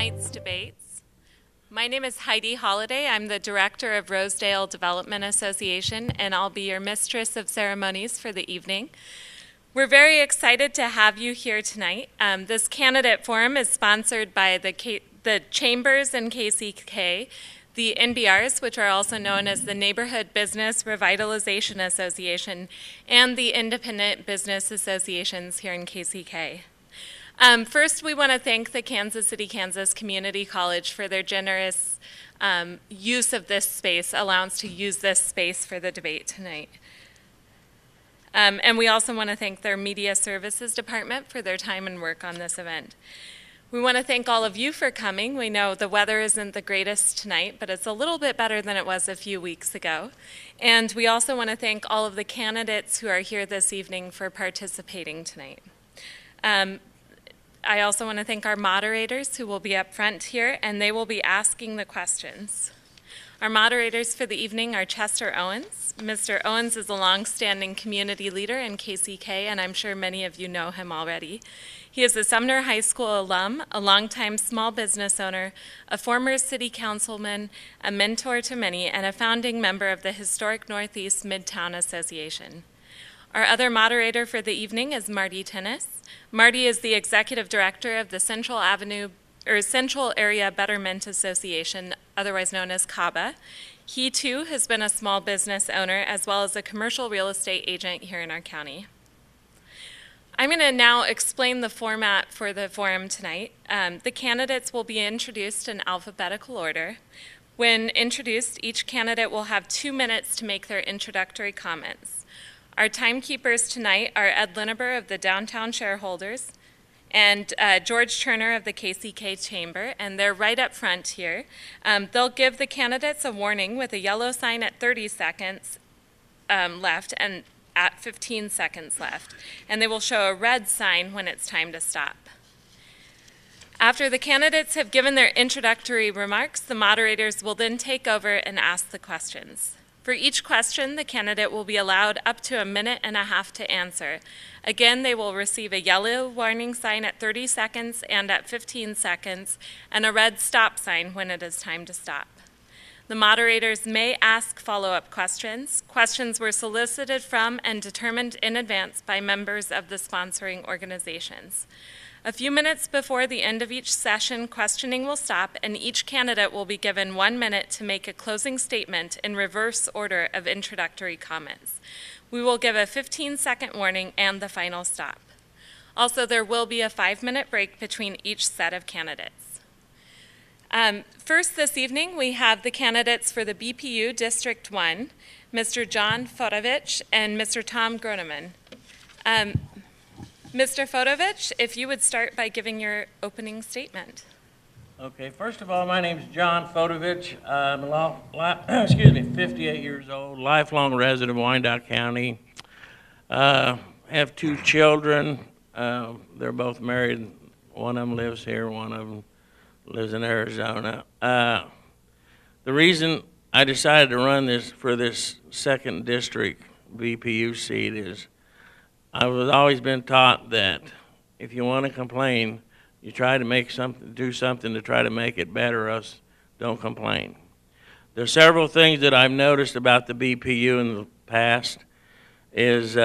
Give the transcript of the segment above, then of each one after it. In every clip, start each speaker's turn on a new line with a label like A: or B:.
A: tonight's debates. My name is Heidi Holliday. I'm the Director of Rosedale Development Association, and I'll be your Mistress of Ceremonies for the evening. We're very excited to have you here tonight. This candidate forum is sponsored by the Chambers and KCK, the NBRs, which are also known as the Neighborhood Business Revitalization Association, and the Independent Business Associations here in KCK. First, we want to thank the Kansas City, Kansas Community College for their generous use of this space, allowance to use this space for the debate tonight. And we also want to thank their Media Services Department for their time and work on this event. We want to thank all of you for coming. We know the weather isn't the greatest tonight, but it's a little bit better than it was a few weeks ago. And we also want to thank all of the candidates who are here this evening for participating tonight. I also want to thank our moderators who will be up front here, and they will be asking the questions. Our moderators for the evening are Chester Owens. Mr. Owens is a long-standing community leader in KCK, and I'm sure many of you know him already. He is a Sumner High School alum, a longtime small business owner, a former city councilman, a mentor to many, and a founding member of the historic Northeast Midtown Association. Our other moderator for the evening is Marty Tennis. Marty is the executive director of the Central Area Betterment Association, otherwise known as CABA. He too has been a small business owner as well as a commercial real estate agent here in our county. I'm going to now explain the format for the forum tonight. The candidates will be introduced in alphabetical order. When introduced, each candidate will have 2 minutes to make their introductory comments. Our timekeepers tonight are Ed Lineber of the Downtown Shareholders and George Turner of the KCK Chamber, and they're right up front here. They'll give the candidates a warning with a yellow sign at 30 seconds left and at 15 seconds left, and they will show a red sign when it's time to stop. After the candidates have given their introductory remarks, the moderators will then take over and ask the questions. For each question, the candidate will be allowed up to 1.5 minutes to answer. Again, they will receive a yellow warning sign at 30 seconds and at 15 seconds, and a red stop sign when it is time to stop. The moderators may ask follow-up questions. Questions were solicited from and determined in advance by members of the sponsoring organizations. A few minutes before the end of each session, questioning will stop, and each candidate will be given 1 minute to make a closing statement in reverse order of introductory comments. We will give a 15-second warning and the final stop. Also, there will be a 5-minute break between each set of candidates. First this evening, we have the candidates for the BPU District 1, Mr. John Fodovich and Mr. Tom Groneman. Mr. Fodovich, if you would start by giving your opening statement.
B: Okay, first of all, my name is John Fodovich. I'm 58 years old, lifelong resident of Wyandotte County. Have 2 children. They're both married. One of them lives here, one of them lives in Arizona. The reason I decided to run for this 2nd district BPU seat is I've always been taught that if you want to complain, you try to do something to try to make it better, or else don't complain. There's several things that I've noticed about the BPU in the past is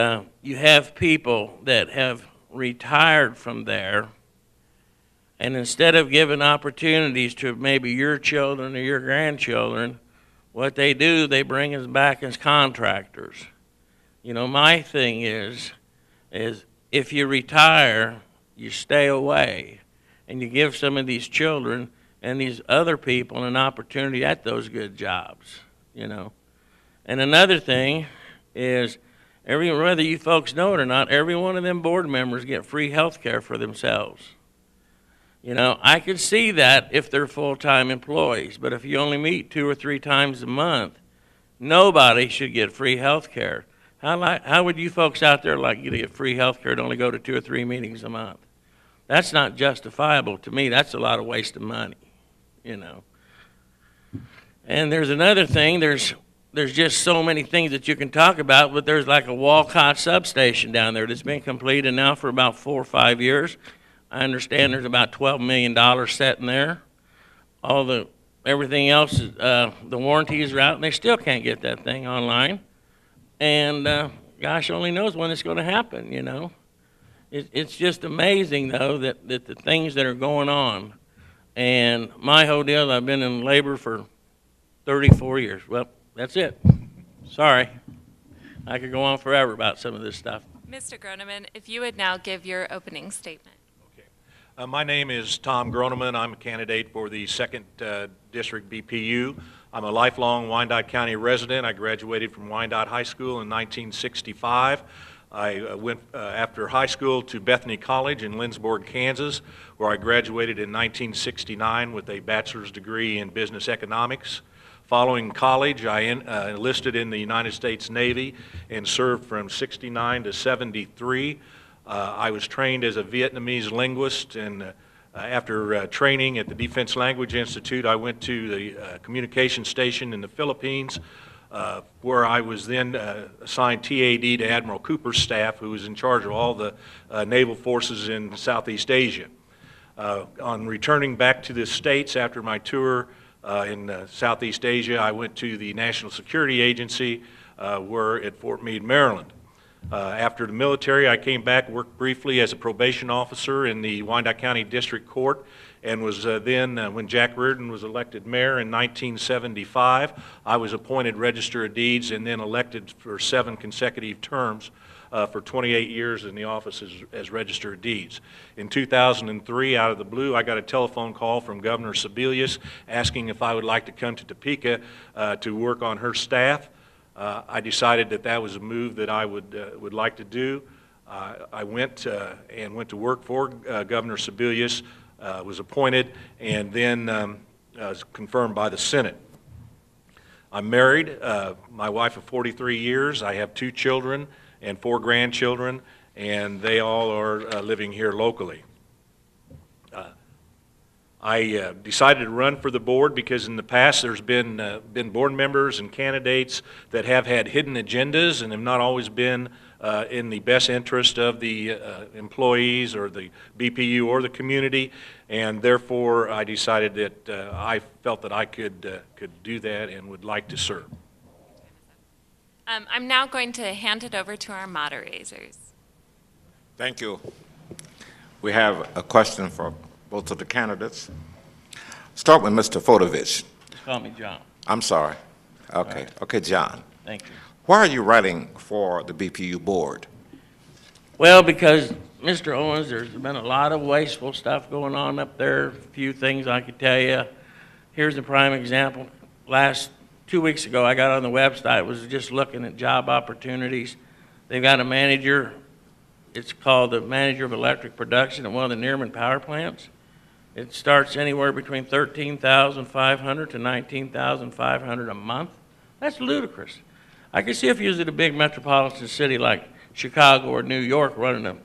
B: you have people that have retired from there, and instead of giving opportunities to maybe your children or your grandchildren, what they do, they bring us back as contractors. You know, my thing is if you retire, you stay away, and you give some of these children and these other people an opportunity at those good jobs, you know. And another thing is, whether you folks know it or not, every one of them board members get free health care for themselves. You know, I could see that if they're full-time employees, but if you only meet 2 or 3 times a month, nobody should get free health care. How would you folks out there like you to get free health care and only go to 2 or 3 meetings a month? That's not justifiable to me. That's a lot of waste of money, you know. And there's another thing. There's just so many things that you can talk about, but there's like a Walcott substation down there that's been completed now for about 4 or 5 years. I understand there's about $12 million sitting there. all the, everything else, the warranties are out, and they still can't get that thing online. And gosh only knows when it's going to happen, you know. It's just amazing, though, that the things that are going on. And my whole deal, I've been in labor for 34 years. Well, that's it. Sorry. I could go on forever about some of this stuff.
A: Mr. Groneman, if you would now give your opening statement.
C: Okay. My name is Tom Groneman. I'm a candidate for the 2nd District BPU. I'm a lifelong Wyandotte County resident. I graduated from Wyandotte High School in 1965. I went after high school to Bethany College in Lindsborg, Kansas, where I graduated in 1969 with a bachelor's degree in business economics. Following college, I enlisted in the United States Navy and served from 69 to 73. I was trained as a Vietnamese linguist, and after training at the Defense Language Institute, I went to the communication station in the Philippines, where I was then assigned TAD to Admiral Cooper's staff, who was in charge of all the naval forces in Southeast Asia. On returning back to the States after my tour in Southeast Asia, I went to the National Security Agency, where at Fort Meade, Maryland. After the military, I came back, worked briefly as a probation officer in the Wyandotte County District Court, and was then, when Jack Reardon was elected mayor in 1975, I was appointed Register of Deeds and then elected for 7 consecutive terms for 28 years in the office as Register of Deeds. In 2003, out of the blue, I got a telephone call from Governor Sebelius asking if I would like to come to Topeka to work on her staff. I decided that that was a move that I would like to do. I went to work for Governor Sebelius, was appointed, and then was confirmed by the Senate. I'm married, my wife of 43 years. I have 2 children and 4 grandchildren, and they all are living here locally. I decided to run for the board because in the past there's been board members and candidates that have had hidden agendas and have not always been in the best interest of the employees or the BPU or the community, and therefore I decided that I felt that I could do that and would like to serve.
A: I'm now going to hand it over to our moderators.
D: Thank you. We have a question for both of the candidates. Start with Mr. Fodovich.
B: Just call me John.
D: I'm sorry. Okay.
B: Right.
D: Okay, John.
B: Thank you.
D: Why are you running for the BPU board?
B: Well, because, Mr. Owens, there's been a lot of wasteful stuff going on up there. A few things I could tell you. Here's a prime example. 2 weeks ago, I got on the website, was just looking at job opportunities. They've got a manager, it's called the manager of electric production at one of the Nearman power plants. It starts anywhere between $13,500 to $19,500 a month. That's ludicrous. I can see if you was at a big metropolitan city like Chicago or New York running a,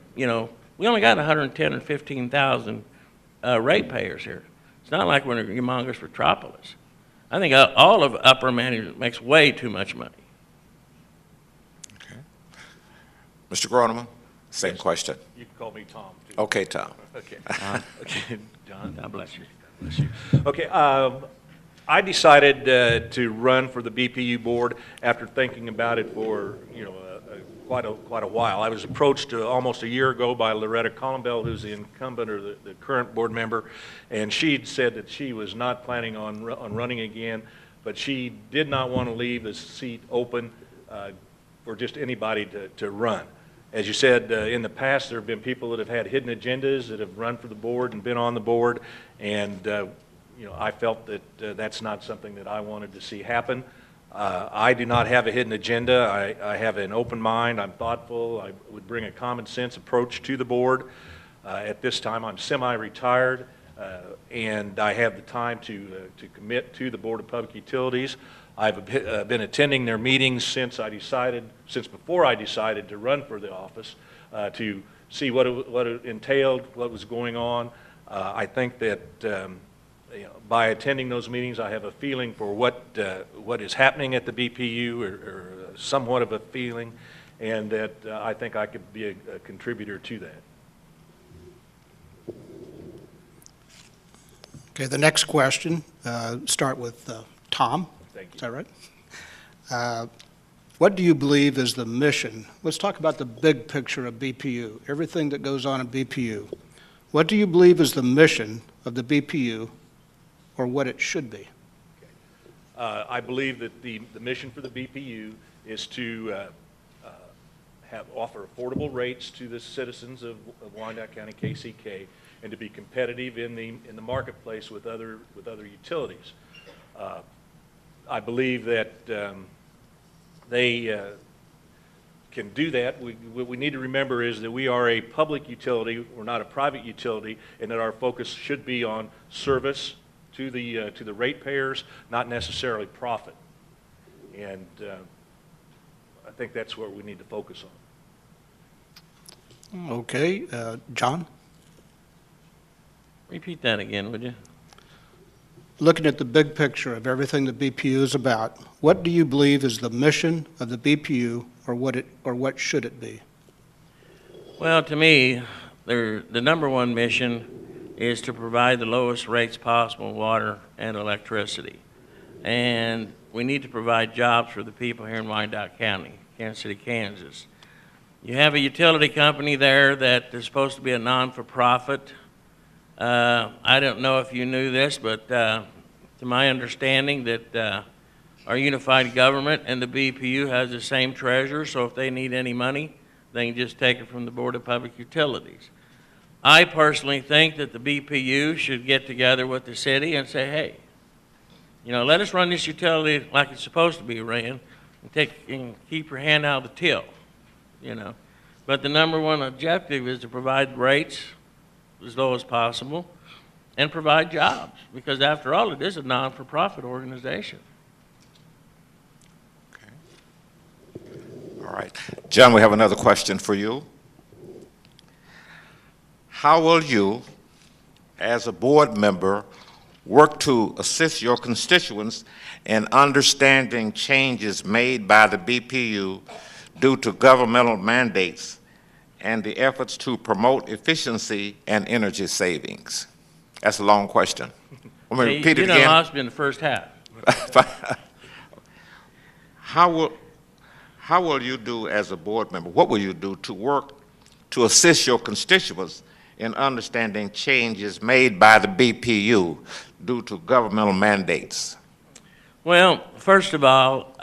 B: we only got 110 or 15,000 ratepayers here. It's not like we're in a humongous metropolis. I think all of upper management makes way too much money.
D: Okay. Mr. Groneman, same
C: Yes.
D: question.
C: You can call me Tom, too.
D: Okay, Tom.
C: Okay. Okay, John.
B: God bless you.
C: God bless you. Okay, I decided to run for the BPU board after thinking about it for, quite a while. I was approached almost a year ago by Loretta Columbell, who's the incumbent or the current board member, and she'd said that she was not planning on running again, but she did not want to leave the seat open for just anybody to run. As you said, in the past, there have been people that have had hidden agendas that have run for the board and been on the board, and I felt that that's not something that I wanted to see happen. I do not have a hidden agenda. I have an open mind. I'm thoughtful. I would bring a common sense approach to the board. At this time, I'm semi-retired, and I have the time to commit to the Board of Public Utilities. I've been attending their meetings since before I decided to run for the office, to see what it entailed, what was going on. I think that by attending those meetings, I have a feeling for what is happening at the BPU, or somewhat of a feeling, and that I think I could be a contributor to that.
E: Okay, the next question, start with Tom.
C: Thank
E: Is
C: you.
E: that right? What do you believe is the mission? Let's talk about the big picture of BPU, everything that goes on in BPU. What do you believe is the mission of the BPU, or what it should be?
C: I believe that the mission for the BPU is to offer affordable rates to the citizens of Wyandotte County, KCK, and to be competitive in the marketplace with other utilities. I believe that they can do that. What we need to remember is that we are a public utility, we're not a private utility, and that our focus should be on service to the ratepayers, not necessarily profit. And I think that's what we need to focus on.
E: Okay, John?
B: Repeat that again, would you?
E: Looking at the big picture of everything the BPU is about, what do you believe is the mission of the BPU, or what should it be?
B: Well, to me, the number one mission is to provide the lowest rates possible in water and electricity. And we need to provide jobs for the people here in Wyandotte County, Kansas City, Kansas. You have a utility company there that is supposed to be a non-for-profit. I don't know if you knew this, but to my understanding that our unified government and the BPU has the same treasurer, so if they need any money, they can just take it from the Board of Public Utilities. I personally think that the BPU should get together with the city and say, hey, you know, let us run this utility like it's supposed to be ran, and keep your hand out of the till, you know. But the number one objective is to provide rates as low as possible and provide jobs, because after all, it is a non-for-profit organization.
D: Okay. All right. John, we have another question for you. How will you, as a board member, work to assist your constituents in understanding changes made by the BPU due to governmental mandates and the efforts to promote efficiency and energy savings? That's a long question. Let me repeat it again.
B: You lost me in the first half.
D: How will you do as a board member, what will you do to work to assist your constituents in understanding changes made by the BPU due to governmental mandates?
B: Well, first of all,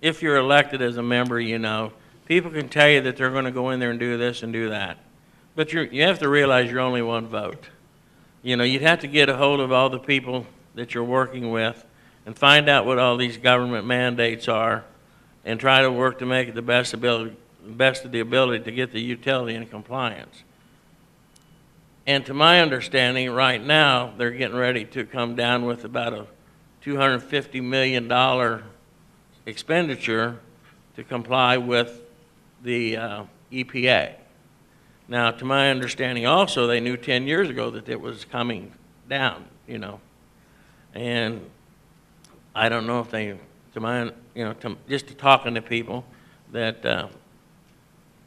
B: if you're elected as a member, you know, people can tell you that they're going to go in there and do this and do that. But you have to realize you're only one vote. You know, you'd have to get a hold of all the people that you're working with and find out what all these government mandates are and try to work to make it the best of the ability to get the utility in compliance. And to my understanding, right now, they're getting ready to come down with about a $250 million expenditure to comply with the EPA. Now, to my understanding also, they knew 10 years ago that it was coming down, you know. And I don't know if they, to my, you know, just talking to people, that,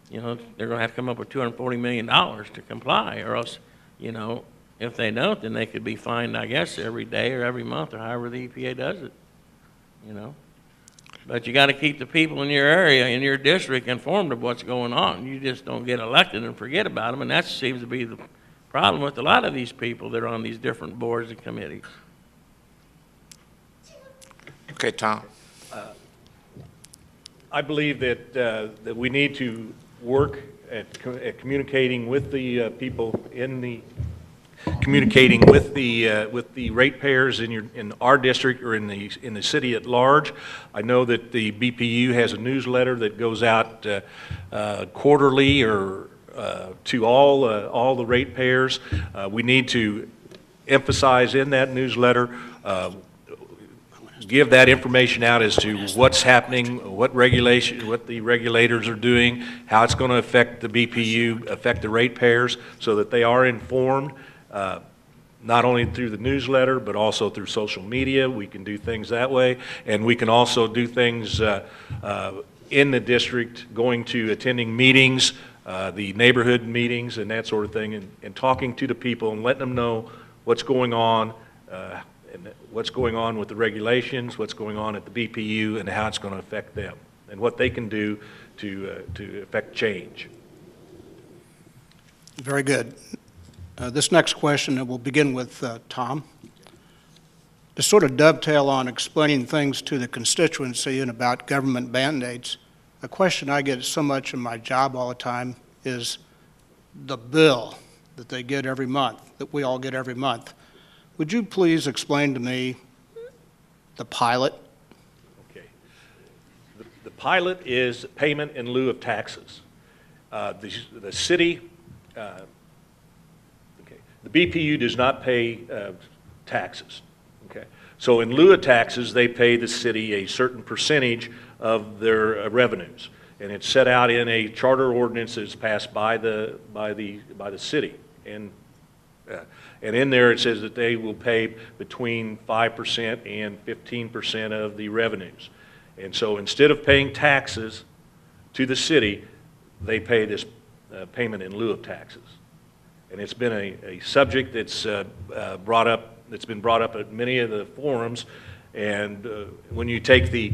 B: you know, they're going to have to come up with $240 million to comply, or else, you know, if they don't, then they could be fined, I guess, every day or every month or however the EPA does it, you know. But you got to keep the people in your area, in your district, informed of what's going on. You just don't get elected and forget about them, and that seems to be the problem with a lot of these people that are on these different boards and committees.
D: Okay, Tom.
C: I believe that we need to work at communicating with the people in the communicating with the ratepayers in our district or in the city at large. I know that the BPU has a newsletter that goes out quarterly or to all the ratepayers. We need to emphasize in that newsletter, give that information out as to what's happening, what the regulators are doing, how it's going to affect the BPU, affect the ratepayers, so that they are informed. Not only through the newsletter, but also through social media. We can do things that way, and we can also do things in the district, going to attending meetings, the neighborhood meetings and that sort of thing, and talking to the people and letting them know what's going on, and what's going on with the regulations, what's going on at the BPU, and how it's going to affect them, and what they can do to affect change.
E: Very good. This next question, we'll begin with Tom. To sort of dovetail on explaining things to the constituency and about government mandates, a question I get so much in my job all the time is the bill that they get every month, that we all get every month. Would you please explain to me the pilot?
C: Okay. The pilot is payment in lieu of taxes. The city, okay, the BPU does not pay taxes. Okay. So in lieu of taxes, they pay the city a certain percentage of their revenues, and it's set out in a charter ordinance that's passed by the city. And in there it says that they will pay between 5% and 15% of the revenues. And so instead of paying taxes to the city, they pay this payment in lieu of taxes. And it's been a subject that's been brought up at many of the forums. And when you take the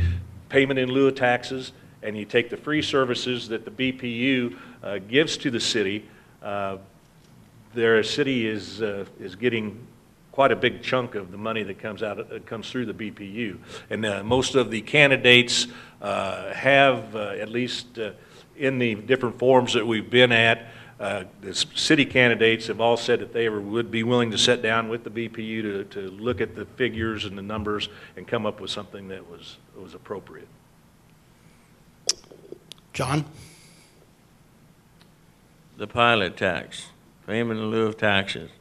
C: payment in lieu of taxes and you take the free services that the BPU gives to the city, their city is getting quite a big chunk of the money that comes through the BPU, and most of the candidates have at least in the different forums that we've been at. The city candidates have all said that they would be willing to sit down with the BPU to look at the figures and the numbers and come up with something that was appropriate.
E: John?
B: The pilot tax, payment in lieu of taxes.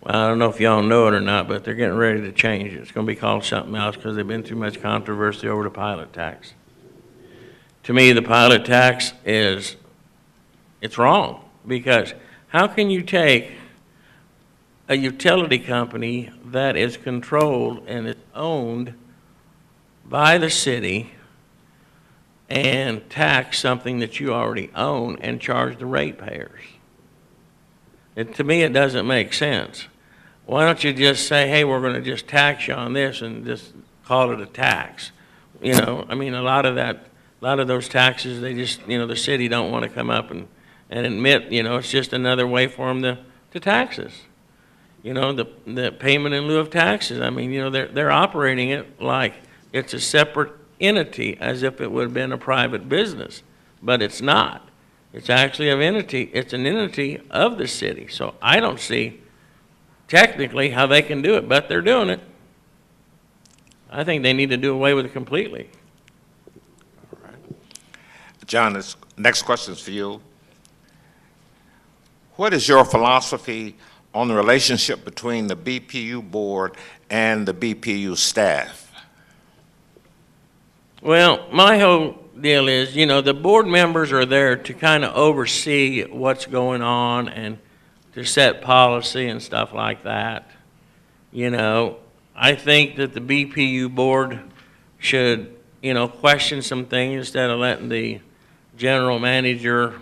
B: Well, I don't know if y'all know it or not, but they're getting ready to change it. It's going to be called something else because there's been too much controversy over the pilot tax. To me, the pilot tax it's wrong, because how can you take a utility company that is controlled and is owned by the city and tax something that you already own and charge the ratepayers? To me, it doesn't make sense. Why don't you just say, hey, we're going to just tax you on this and just call it a tax? You know, I mean, a lot of those taxes, they just, the city don't want to come up and admit, it's just another way for them to tax us. The payment in lieu of taxes, I mean, they're operating it like it's a separate entity, as if it would have been a private business, but it's not. It's actually it's an entity of the city. So I don't see technically how they can do it, but they're doing it. I think they need to do away with it completely.
D: All right. John, this next question is for you. What is your philosophy on the relationship between the BPU board and the BPU staff?
B: Well, my whole deal is, the board members are there to kind of oversee what's going on and to set policy and stuff like that. I think that the BPU board should, question some things instead of letting the general manager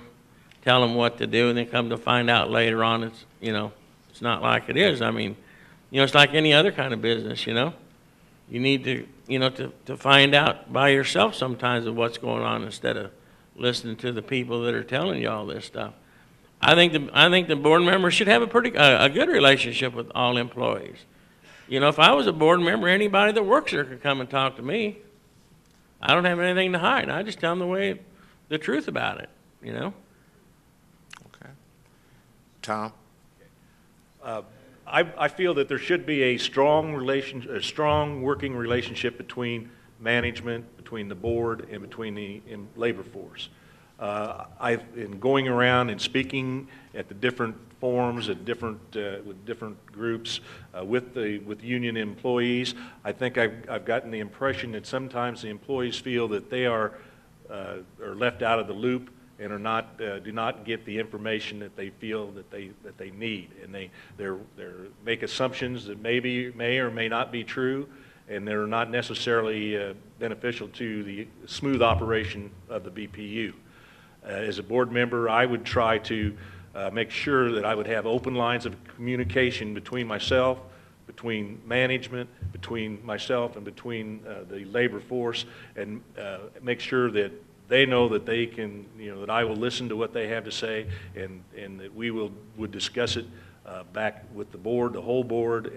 B: tell them what to do, and then come to find out later on it's not like it is. I mean, it's like any other kind of business, You need to, to find out by yourself sometimes of what's going on instead of listening to the people that are telling you all this stuff. I think the board members should have a good relationship with all employees. If I was a board member, anybody that works there could come and talk to me. I don't have anything to hide. I just tell them the truth about it,
D: Okay. Tom?
C: I feel that there should be a strong working relationship between management, between the board, and between the labor force. I've been going around and speaking at the different forums, at with different groups, with union employees. I think I've gotten the impression that sometimes the employees feel that they are left out of the loop and do not get the information that they feel that they need, and they make assumptions that may or may not be true, and they're not necessarily beneficial to the smooth operation of the BPU. As a board member, I would try to make sure that I would have open lines of communication between myself, between management, between myself, and between the labor force, and make sure that they know that they can, that I will listen to what they have to say, and that we would discuss it back with the board, the whole board,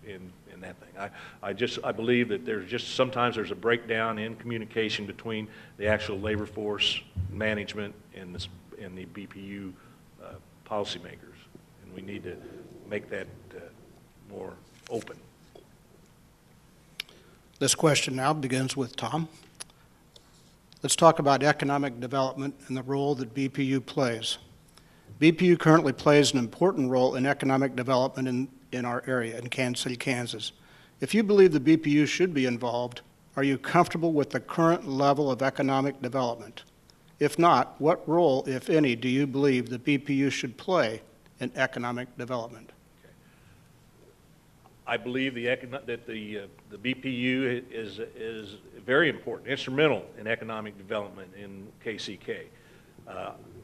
C: in that thing. I believe that sometimes there's a breakdown in communication between the actual labor force, management, and the BPU policymakers, and we need to make that more open.
E: This question now begins with Tom. Let's talk about economic development and the role that BPU plays. BPU currently plays an important role in economic development in our area, in Kansas City, Kansas. If you believe the BPU should be involved, are you comfortable with the current level of economic development? If not, what role, if any, do you believe the BPU should play in economic development?
C: I believe that the BPU is very important, instrumental in economic development in KCK.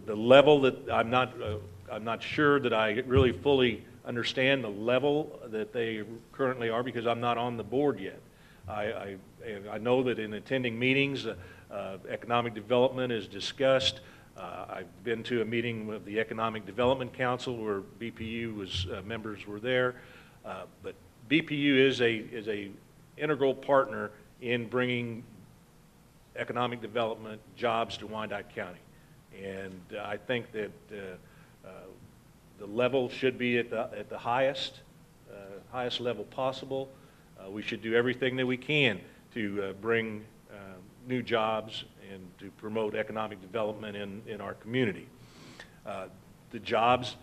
C: The level that I'm not sure that I really fully understand the level that they currently are, because I'm not on the board yet. I know that in attending meetings, economic development is discussed. I've been to a meeting with the Economic Development Council where BPU members were there, but BPU is a integral partner in bringing economic development jobs to Wyandotte County, and I think that the level should be at the highest level possible. We should do everything that we can to bring new jobs and to promote economic development in our community. The jobs.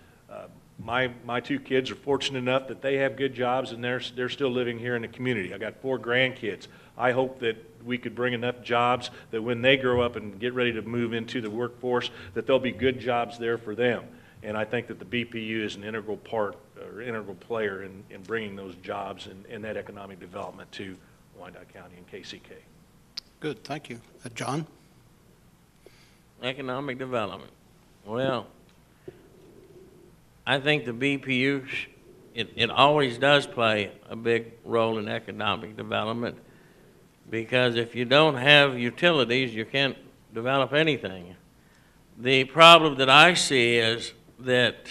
C: My two kids are fortunate enough that they have good jobs, and they're still living here in the community. I got 4 grandkids. I hope that we could bring enough jobs that when they grow up and get ready to move into the workforce, that there'll be good jobs there for them. And I think that the BPU is an integral player in bringing those jobs and that economic development to Wyandotte County and KCK.
E: Good, thank you. John?
B: Economic development. Well, I think the BPU, it always does play a big role in economic development, because if you don't have utilities, you can't develop anything. The problem that I see is that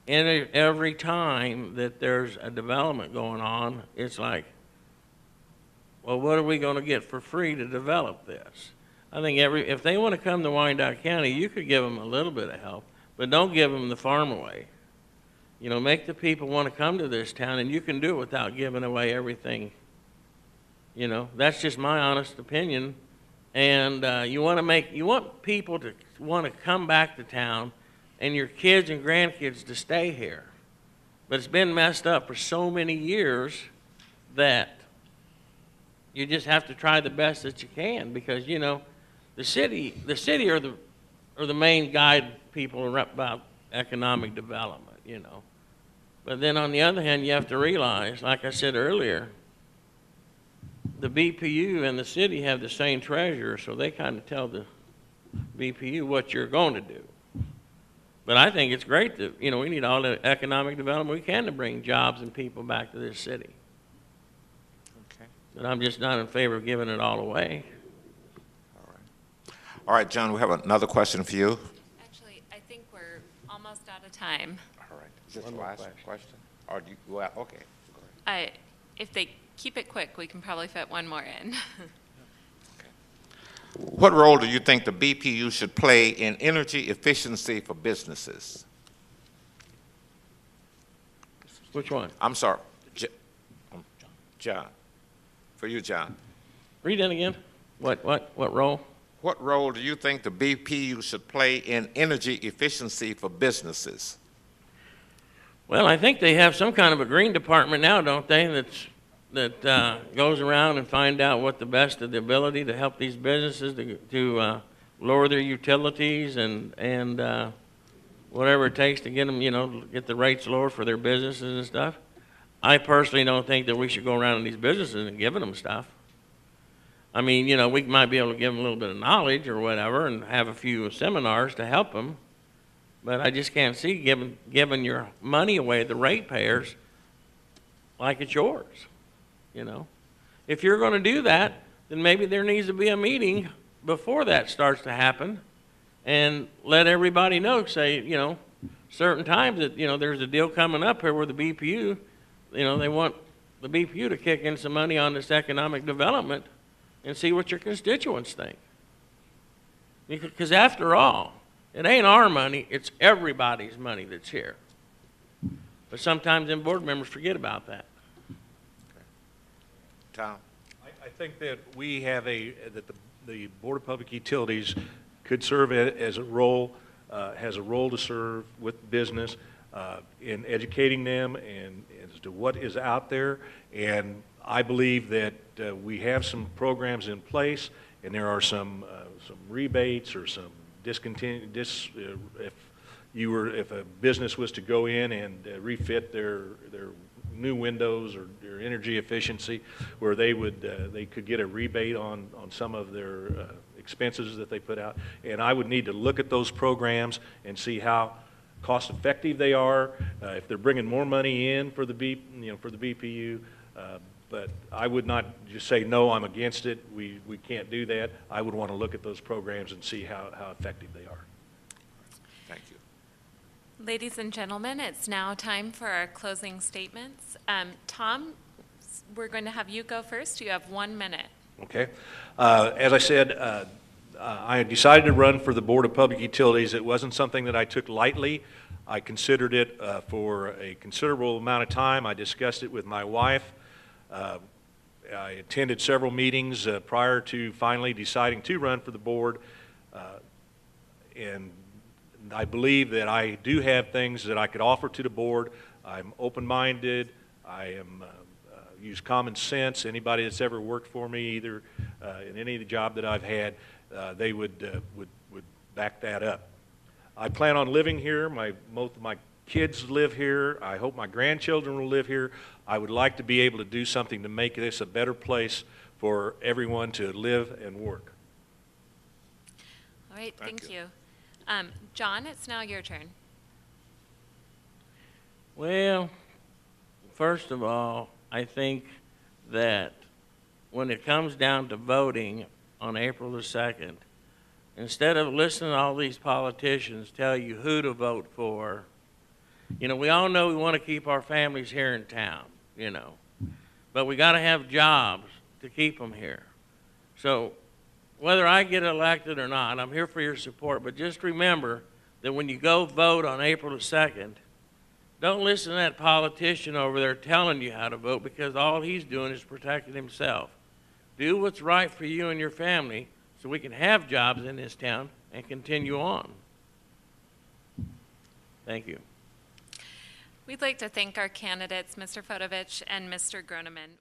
B: every time that there's a development going on, it's like, well, what are we going to get for free to develop this? I think if they want to come to Wyandotte County, you could give them a little bit of help, but don't give them the farm away. Make the people want to come to this town, and you can do it without giving away everything. That's just my honest opinion. And you want people to want to come back to town, and your kids and grandkids to stay here. But it's been messed up for so many years that you just have to try the best that you can, because the city are the main guide people about economic development. But then on the other hand, you have to realize, like I said earlier, the BPU and the city have the same treasurer, so they kind of tell the BPU what you're going to do. But I think it's great that, we need all the economic development we can to bring jobs and people back to this city.
D: Okay.
B: But I'm just not in favor of giving it all away.
D: All right, John, we have another question for you.
A: Actually, I think we're almost out of time.
D: All right. Is this the last question? Or do you, well, okay. Go ahead.
A: If they keep it quick, we can probably fit one more in.
D: What role do you think the BPU should play in energy efficiency for businesses?
B: Which one?
D: I'm sorry. John. For you, John.
B: Read that again. What role?
D: What role do you think the BPU should play in energy efficiency for businesses?
B: Well, I think they have some kind of a green department now, don't they, that goes around and find out what the best of the ability to help these businesses to lower their utilities and whatever it takes to get them, get the rates lower for their businesses and stuff. I personally don't think that we should go around in these businesses and giving them stuff. I mean, we might be able to give them a little bit of knowledge or whatever and have a few seminars to help them. But I just can't see giving your money away to the ratepayers like it's yours, you know? If you're going to do that, then maybe there needs to be a meeting before that starts to happen and let everybody know, say, you know, certain times that, you know, there's a deal coming up here where the BPU, you know, they want the BPU to kick in some money on this economic development and see what your constituents think. Because after all, it ain't our money, it's everybody's money that's here. But sometimes them board members forget about that.
D: Tom?
C: I think that we have that the Board of Public Utilities could serve as a role, has a role to serve with business in educating them and as to what is out there. And I believe that we have some programs in place, and there are some rebates or some if a business was to go in and refit their new windows or their energy efficiency, where they could get a rebate on some of their expenses that they put out. And I would need to look at those programs and see how cost effective they are, if they're bringing more money in for the BPU. But I would not just say, no, I'm against it, we can't do that. I would want to look at those programs and see how effective they are.
D: Thank you.
A: Ladies and gentlemen, it's now time for our closing statements. Tom, we're going to have you go first. You have 1 minute.
C: Okay. As I said, I decided to run for the Board of Public Utilities. It wasn't something that I took lightly. I considered it for a considerable amount of time. I discussed it with my wife. I attended several meetings prior to finally deciding to run for the board, and I believe that I do have things that I could offer to the board. I'm open-minded. I use common sense. Anybody that's ever worked for me, either in any of the job that I've had, they would back that up. I plan on living here. Both of my kids live here. I hope my grandchildren will live here. I would like to be able to do something to make this a better place for everyone to live and work.
A: All right, thank you. John, it's now your turn.
B: Well, first of all, I think that when it comes down to voting on April the 2nd, instead of listening to all these politicians tell you who to vote for, you know, we all know we want to keep our families here in town, you know, but we got to have jobs to keep them here. So whether I get elected or not, I'm here for your support, but just remember that when you go vote on April the 2nd, don't listen to that politician over there telling you how to vote, because all he's doing is protecting himself. Do what's right for you and your family so we can have jobs in this town and continue on. Thank you.
A: We'd like to thank our candidates, Mr. Fodovich and Mr. Groneman.